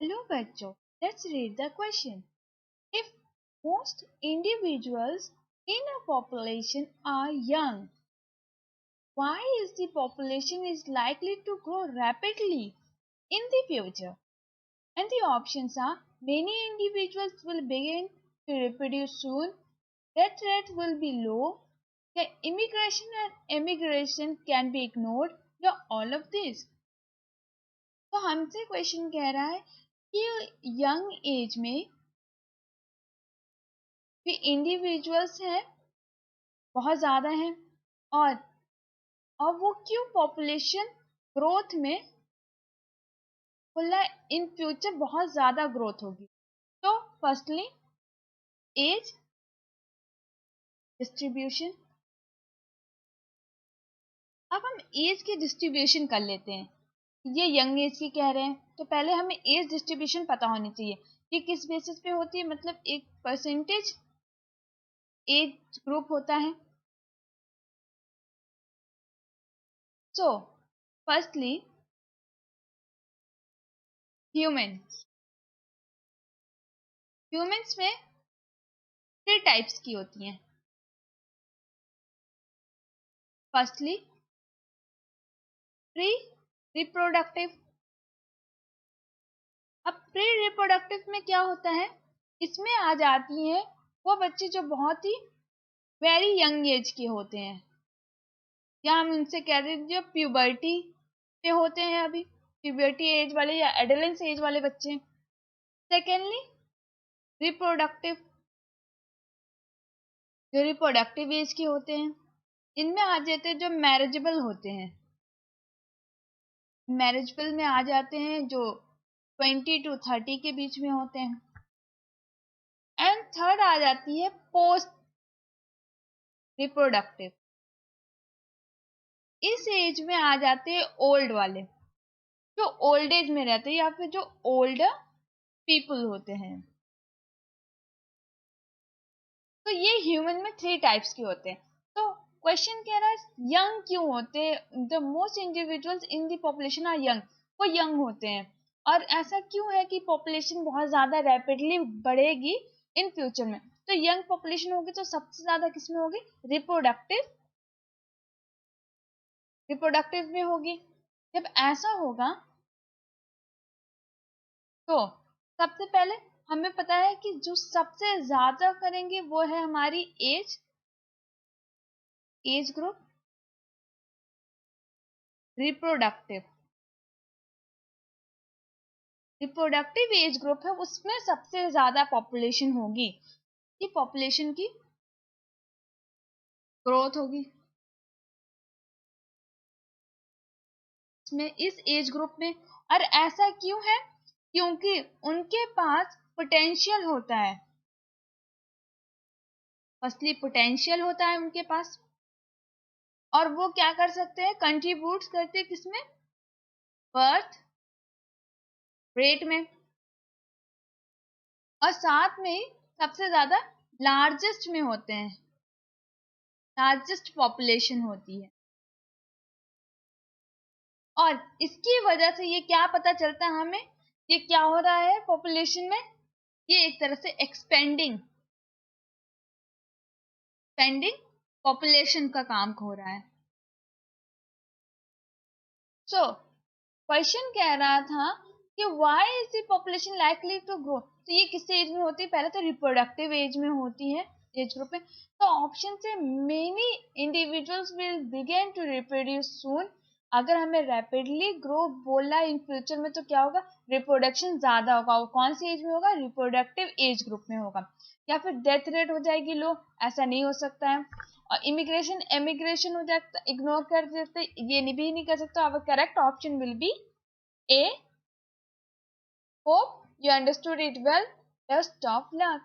Hello बच्चों, let's read the question. If most individuals in a population are young, why is the population is likely to grow rapidly in the future? And the options are: many individuals will begin to reproduce soon, death rate will be low, the immigration and emigration can be ignored, या all of this. तो हमसे question कह रहा है कि young age में जो individuals हैं बहुत ज़्यादा हैं, और वो क्यों पॉपुलेशन ग्रोथ में बोला इन फ्यूचर बहुत ज़्यादा ग्रोथ होगी. तो फर्स्टली एज डिस्ट्रीब्यूशन. अब हम एज की डिस्ट्रीब्यूशन कर लेते हैं. ये यंग एज की कह रहे हैं तो पहले हमें एज डिस्ट्रीब्यूशन पता होनी चाहिए कि किस बेसिस पे होती है. मतलब एक परसेंटेज एज ग्रुप होता है. सो फर्स्टली ह्यूमंस में 3 टाइप्स की होती हैं. Firstly pre reproductive. अब प्री रिप्रोडक्टिव में क्या होता है, इसमें आ जाती हैं वो बच्चे जो बहुत ही वेरी यंग एज के होते हैं, या हम उनसे कह देते हैं जो प्यूबर्टी पे होते हैं, अभी प्यूबर्टी एज वाले या एडोलेंस एज वाले बच्चे. सेकेंडली रिप्रोडक्टिव, जो रिप्रोडक्टिव एज के होते हैं. इनमें आ जाते हैं जो मैरिजेबल होते हैं. मैरिजेबल में आ जाते हैं जो 20 to 30 के बीच में होते हैं. एंड थर्ड आ जाती है पोस्ट रिप्रोडक्टिव. इस एज में आ जाते हैं ओल्ड वाले, जो ओल्ड एज में रहते हैं या फिर जो ओल्डर पीपल होते हैं. तो ये ह्यूमन में 3 टाइप्स के होते हैं. तो क्वेश्चन कह रहा है यंग क्यों होते हैं, the most individuals in the population are young. वो यंग होते हैं और ऐसा क्यों है कि पॉपुलेशन बहुत ज्यादा रैपिडली बढ़ेगी इन फ्यूचर में. तो यंग पॉपुलेशन होगी तो सबसे ज्यादा किसमें होगी, रिप्रोडक्टिव में होगी. जब ऐसा होगा तो सबसे पहले हमें पता है कि जो सबसे ज्यादा करेंगे वो है हमारी age group reproductive age group है, उसमें सबसे ज्यादा पॉपुलेशन होगी, कि पॉपुलेशन की ग्रोथ होगी इसमें, इस एज ग्रुप में. और ऐसा क्यों है, क्योंकि उनके पास पोटेंशियल होता है. फर्स्टली पोटेंशियल होता है उनके पास, और वो क्या कर सकते हैं, कंट्रीब्यूट करते हैं किसमें, बर्थ रेट में. और साथ में ही सबसे ज्यादा लार्जेस्ट में होते हैं, लार्जेस्ट पॉपुलेशन होती है. और इसकी वजह से ये क्या पता चलता है हमें, ये क्या हो रहा है पॉपुलेशन में, ये एक तरह से एक्सपेंडिंग पॉपुलेशन का काम हो रहा है. सो क्वेश्चन कह रहा था कि why is the population likely to grow. तो ये किस एज में होती है, पहले तो रिप्रोडक्टिव एज में होती है, एज ग्रुप में. तो ऑप्शन से many individuals will begin to reproduce soon. अगर हमें रैपिडली ग्रो बोला इन फ्यूचर में तो क्या होगा, रिप्रोडक्शन ज्यादा होगा. वो कौन सी एज में होगा, रिप्रोडक्टिव एज ग्रुप में होगा. या फिर डेथ रेट हो जाएगी लो, ऐसा नहीं हो सकता है. और इमिग्रेशन एमिग्रेशन हो जाता, इग्नोर कर देते, ये भी नहीं कर सकते. अवर correct option will be A. Hope you understood it well. Best of luck.